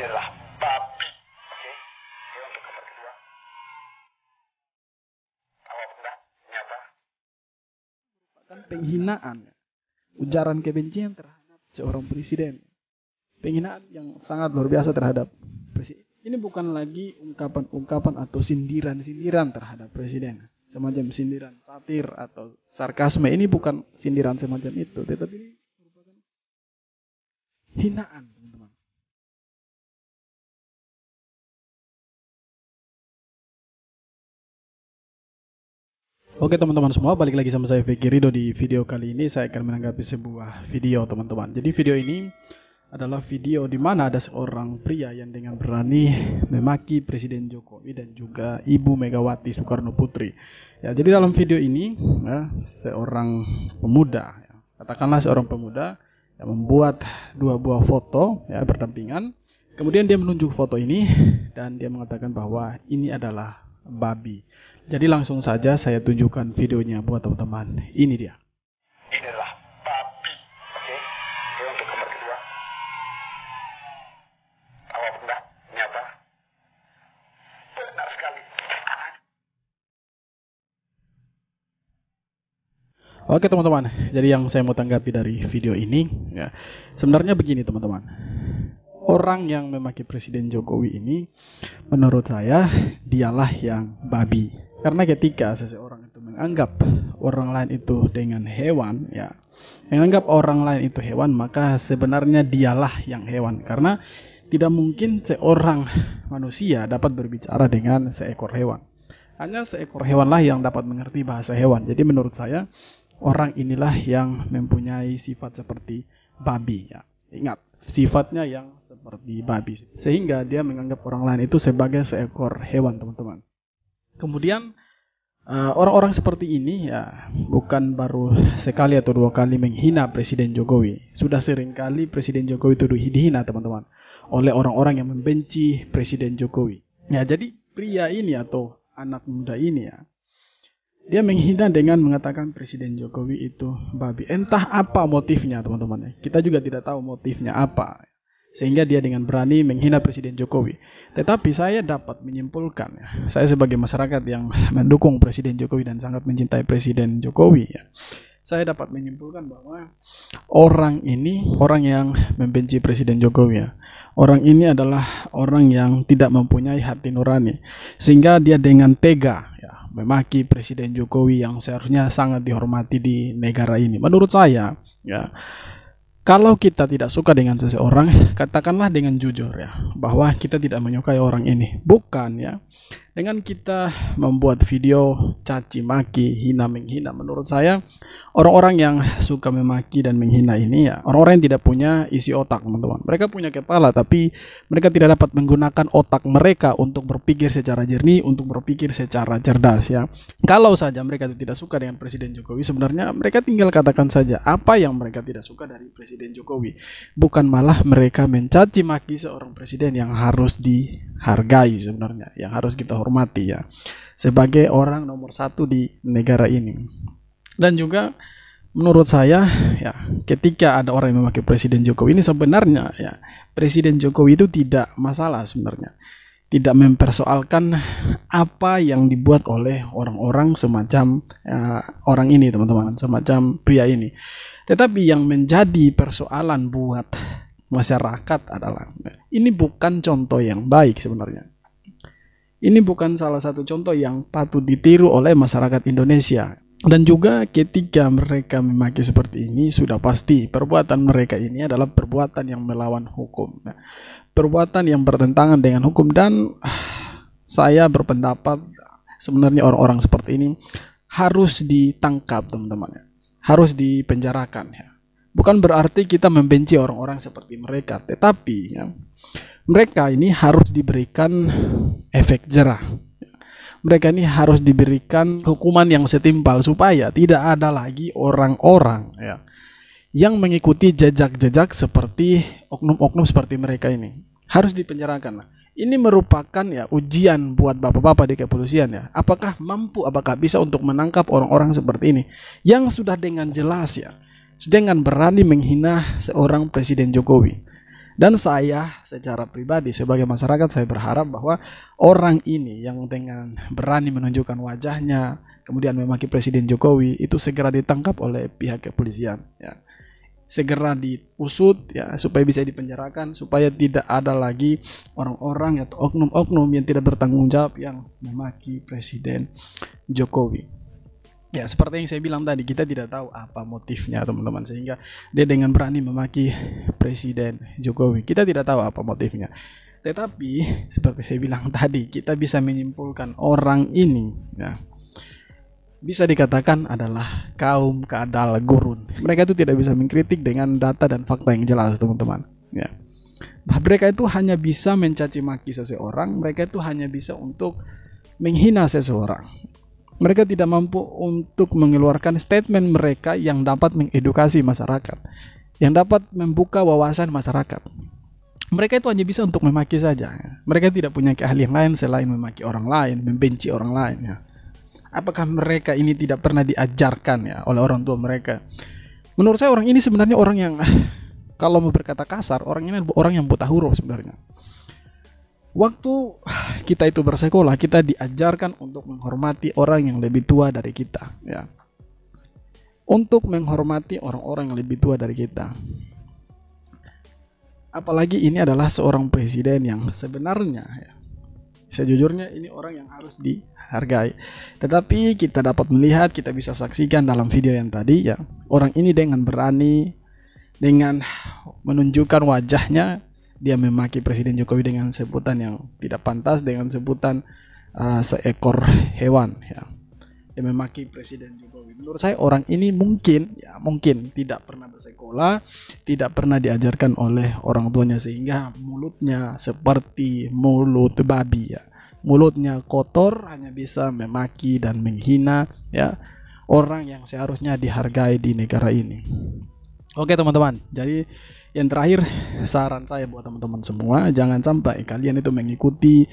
Inilah babi. Oke. Oke, untuk gambar kedua. Apa benda? Ini apa? Kan penghinaan, ujaran kebencian terhadap seorang presiden, penghinaan yang sangat luar biasa terhadap presiden. Ini bukan lagi ungkapan-ungkapan atau sindiran-sindiran terhadap presiden, semacam sindiran satir atau sarkasme. Ini bukan sindiran semacam itu, tetapi ini merupakan hinaan, teman-teman. Oke teman-teman semua, balik lagi sama saya Vicky Rido. Di video kali ini saya akan menanggapi sebuah video, teman-teman. Jadi video ini adalah video di mana ada seorang pria yang dengan berani memaki Presiden Jokowi dan juga Ibu Megawati Soekarno Putri. Ya, jadi dalam video ini ya, seorang pemuda, ya, katakanlah seorang pemuda yang membuat dua buah foto ya berdampingan. Kemudian dia menunjuk foto ini dan dia mengatakan bahwa ini adalah babi. Jadi langsung saja saya tunjukkan videonya buat teman-teman. Ini dia. Inilah babi. Oke. Oke, untuk gambar kedua. Apa benda? Ini apa? Benar sekali. Oke teman-teman, jadi yang saya mau tanggapi dari video ini ya, sebenarnya begini teman-teman. Orang yang memaki Presiden Jokowi ini menurut saya dialah yang babi. Karena ketika seseorang itu menganggap orang lain itu dengan hewan, ya, menganggap orang lain itu hewan, maka sebenarnya dialah yang hewan. Karena tidak mungkin seorang manusia dapat berbicara dengan seekor hewan. Hanya seekor hewanlah yang dapat mengerti bahasa hewan. Jadi menurut saya orang inilah yang mempunyai sifat seperti babi. Ya. Ingat, sifatnya yang seperti babi. Sehingga dia menganggap orang lain itu sebagai seekor hewan, teman-teman. Kemudian orang-orang seperti ini ya bukan baru sekali atau dua kali menghina Presiden Jokowi. Sudah sering kali Presiden Jokowi itu dihina, teman-teman, oleh orang-orang yang membenci Presiden Jokowi. Ya, jadi pria ini atau anak muda ini ya, dia menghina dengan mengatakan Presiden Jokowi itu babi. Entah apa motifnya, teman-teman. Kita juga tidak tahu motifnya apa. Sehingga dia dengan berani menghina Presiden Jokowi. Tetapi saya dapat menyimpulkan, ya, saya sebagai masyarakat yang mendukung Presiden Jokowi dan sangat mencintai Presiden Jokowi, ya, saya dapat menyimpulkan bahwa orang ini, orang yang membenci Presiden Jokowi, ya, orang ini adalah orang yang tidak mempunyai hati nurani. Sehingga dia dengan tega ya, memaki Presiden Jokowi yang seharusnya sangat dihormati di negara ini. Menurut saya, ya, kalau kita tidak suka dengan seseorang, katakanlah dengan jujur ya, bahwa kita tidak menyukai orang ini. Bukan ya, dengan kita membuat video caci maki, hina menghina. Menurut saya orang-orang yang suka memaki dan menghina ini ya, orang-orang yang tidak punya isi otak, teman-teman. Mereka punya kepala tapi mereka tidak dapat menggunakan otak mereka untuk berpikir secara jernih, untuk berpikir secara cerdas ya. Kalau saja mereka tidak suka dengan Presiden Jokowi, sebenarnya mereka tinggal katakan saja apa yang mereka tidak suka dari Presiden Jokowi. Bukan malah mereka mencaci maki seorang presiden yang harus dihargai sebenarnya, yang harus kita hormati ya, sebagai orang nomor satu di negara ini. Dan juga menurut saya ya, ketika ada orang yang memakai Presiden Jokowi ini, sebenarnya ya Presiden Jokowi itu tidak masalah sebenarnya, tidak mempersoalkan apa yang dibuat oleh orang-orang semacam orang ini, teman-teman, semacam pria ini. Tetapi yang menjadi persoalan buat masyarakat adalah ini bukan contoh yang baik sebenarnya. Ini bukan salah satu contoh yang patut ditiru oleh masyarakat Indonesia. Dan juga ketika mereka memaki seperti ini, sudah pasti perbuatan mereka ini adalah perbuatan yang melawan hukum. Nah, perbuatan yang bertentangan dengan hukum, dan saya berpendapat sebenarnya orang-orang seperti ini harus ditangkap, teman-teman. Harus dipenjarakan ya. Bukan berarti kita membenci orang-orang seperti mereka, tetapi ya, mereka ini harus diberikan efek jerah. Mereka ini harus diberikan hukuman yang setimpal supaya tidak ada lagi orang-orang ya yang mengikuti jejak-jejak seperti oknum-oknum seperti mereka ini. Harus dipenjarakan. Ini merupakan ya ujian buat bapak-bapak di kepolisian ya. Apakah mampu, apakah bisa untuk menangkap orang-orang seperti ini yang sudah dengan jelas ya, dengan berani menghina seorang Presiden Jokowi. Dan saya secara pribadi sebagai masyarakat, saya berharap bahwa orang ini yang dengan berani menunjukkan wajahnya kemudian memaki Presiden Jokowi itu segera ditangkap oleh pihak kepolisian, ya. Segera diusut, ya, supaya bisa dipenjarakan, supaya tidak ada lagi orang-orang atau oknum-oknum yang tidak bertanggung jawab yang memaki Presiden Jokowi. Ya, seperti yang saya bilang tadi, kita tidak tahu apa motifnya teman-teman, sehingga dia dengan berani memaki Presiden Jokowi. Kita tidak tahu apa motifnya. Tetapi seperti saya bilang tadi, kita bisa menyimpulkan orang ini, ya, bisa dikatakan adalah kaum kadal gurun. Mereka itu tidak bisa mengkritik dengan data dan fakta yang jelas, teman-teman. Ya. Mereka itu hanya bisa mencaci maki seseorang, mereka itu hanya bisa untuk menghina seseorang. Mereka tidak mampu untuk mengeluarkan statement mereka yang dapat mengedukasi masyarakat, yang dapat membuka wawasan masyarakat. Mereka itu hanya bisa untuk memaki saja. Mereka tidak punya keahlian lain selain memaki orang lain, membenci orang lain. Ya. Apakah mereka ini tidak pernah diajarkan, ya, oleh orang tua mereka? Menurut saya orang ini sebenarnya orang yang, kalau mau berkata kasar, orang ini orang yang buta huruf sebenarnya. Waktu kita itu bersekolah, kita diajarkan untuk menghormati orang yang lebih tua dari kita, ya. Untuk menghormati orang-orang yang lebih tua dari kita. Apalagi ini adalah seorang presiden yang sebenarnya, ya, sejujurnya ini orang yang harus dihargai. Tetapi kita dapat melihat, kita bisa saksikan dalam video yang tadi, ya, orang ini dengan berani, dengan menunjukkan wajahnya, dia memaki Presiden Jokowi dengan sebutan yang tidak pantas, dengan sebutan seekor hewan, ya. Dia memaki Presiden Jokowi. Menurut saya orang ini mungkin tidak pernah bersekolah, tidak pernah diajarkan oleh orang tuanya, sehingga mulutnya seperti mulut babi, ya. Mulutnya kotor, hanya bisa memaki dan menghina, ya, orang yang seharusnya dihargai di negara ini. Oke teman-teman, jadi yang terakhir, saran saya buat teman-teman semua, jangan sampai kalian itu mengikuti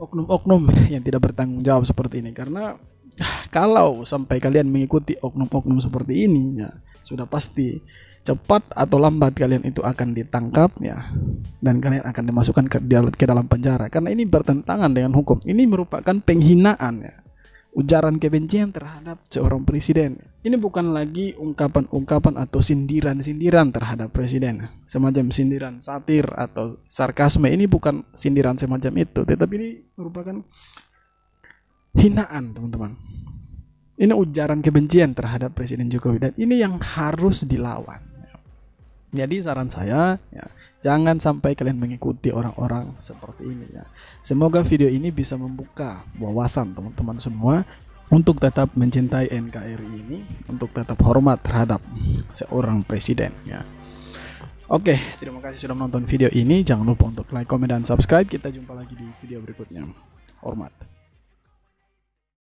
oknum-oknum yang tidak bertanggung jawab seperti ini. Karena kalau sampai kalian mengikuti oknum-oknum seperti ini, ya, sudah pasti cepat atau lambat kalian itu akan ditangkap, ya, dan kalian akan dimasukkan ke dalam penjara. Karena ini bertentangan dengan hukum. Ini merupakan penghinaan, ya, ujaran kebencian terhadap seorang presiden. Ini bukan lagi ungkapan-ungkapan atau sindiran-sindiran terhadap presiden, semacam sindiran satir atau sarkasme. Ini bukan sindiran semacam itu, tetapi ini merupakan hinaan, teman-teman. Ini ujaran kebencian terhadap Presiden Jokowi, dan ini yang harus dilawan. Jadi saran saya, ya, jangan sampai kalian mengikuti orang-orang seperti ini, ya. Semoga video ini bisa membuka wawasan teman-teman semua untuk tetap mencintai NKRI ini, untuk tetap hormat terhadap seorang presiden, ya. Oke, terima kasih sudah menonton video ini. Jangan lupa untuk like, komen, dan subscribe. Kita jumpa lagi di video berikutnya. Hormat.